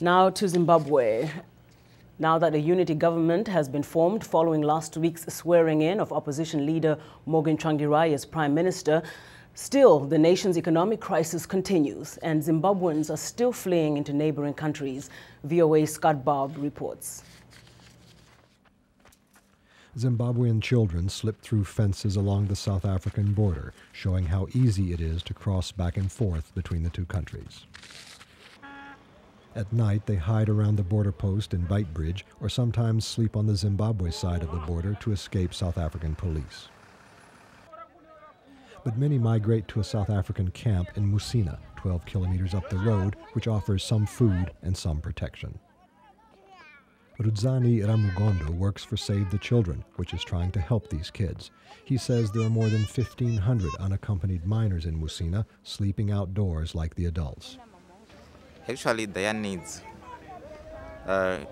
Now to Zimbabwe. Now that a unity government has been formed following last week's swearing in of opposition leader Morgan Tsvangirai as prime minister, still the nation's economic crisis continues and Zimbabweans are still fleeing into neighboring countries. VOA Scott Bob reports. Zimbabwean children slip through fences along the South African border, showing how easy it is to cross back and forth between the two countries. At night, they hide around the border post in Beitbridge or sometimes sleep on the Zimbabwe side of the border to escape South African police. But many migrate to a South African camp in Musina, 12 kilometers up the road, which offers some food and some protection. Rudzani Ramugondo works for Save the Children, which is trying to help these kids. He says there are more than 1,500 unaccompanied minors in Musina sleeping outdoors like the adults. Actually, their needs,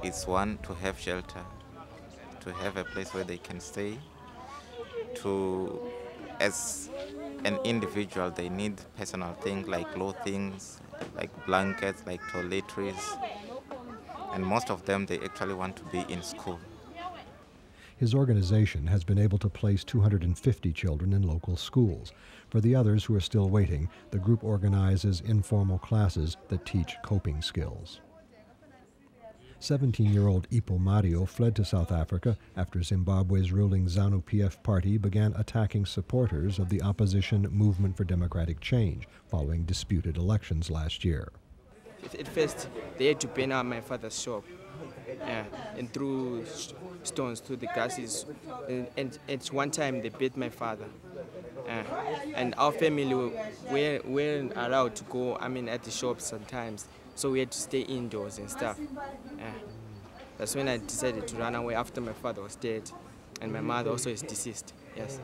it's one, to have shelter, to have a place where they can stay, as an individual, they need personal things like clothing, like blankets, like toiletries, and most of them, they actually want to be in school. His organization has been able to place 250 children in local schools. For the others who are still waiting, the group organizes informal classes that teach coping skills. 17-year-old Ippo Mario fled to South Africa after Zimbabwe's ruling ZANU-PF party began attacking supporters of the opposition Movement for Democratic Change following disputed elections last year. At first, they had to burn out my father's shop and threw stones to the grasses. And at one time, they beat my father. And our family weren't allowed to go, at the shops sometimes. So we had to stay indoors and stuff. That's when I decided to run away after my father was dead. And my mother also is deceased, yes.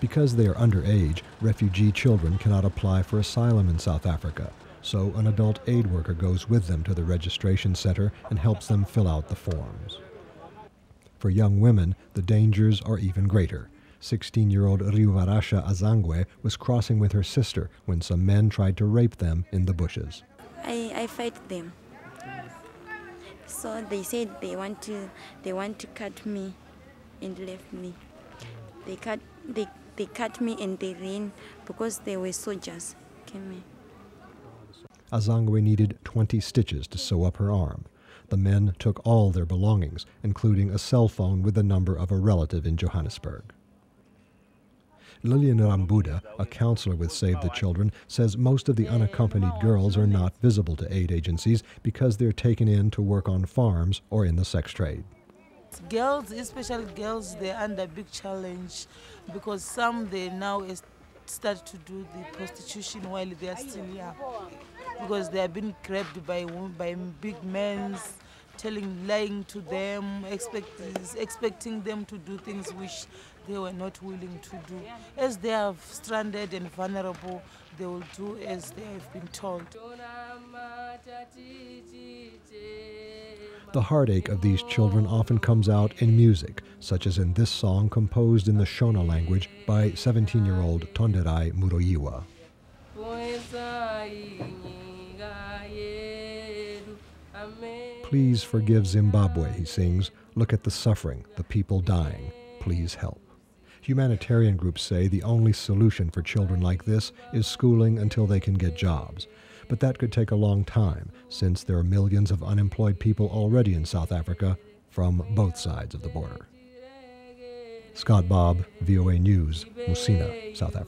Because they are underage, refugee children cannot apply for asylum in South Africa. So an adult aid worker goes with them to the registration center and helps them fill out the forms. For young women, the dangers are even greater. 16-year-old Riuvarasha Azangwe was crossing with her sister when some men tried to rape them in the bushes. I fight them. So they said they want to cut me and left me. They cut me and they ran because they were soldiers. Came in. Azangwe needed 20 stitches to sew up her arm. The men took all their belongings, including a cell phone with the number of a relative in Johannesburg. Lillian Rambuda, a counselor with Save the Children, says most of the unaccompanied girls are not visible to aid agencies because they're taken in to work on farms or in the sex trade. Girls, especially girls, they're under big challenge because some they now start to do the prostitution while they are still young, because they have been grabbed by big men, lying to them, expecting them to do things which they were not willing to do. As they are stranded and vulnerable, they will do as they have been told. The heartache of these children often comes out in music, such as in this song composed in the Shona language by 17-year-old Tonderai Muroyiwa. Please forgive Zimbabwe, he sings. Look at the suffering, the people dying. Please help. Humanitarian groups say the only solution for children like this is schooling until they can get jobs. But that could take a long time, since there are millions of unemployed people already in South Africa from both sides of the border. Scott Bob, VOA News, Musina, South Africa.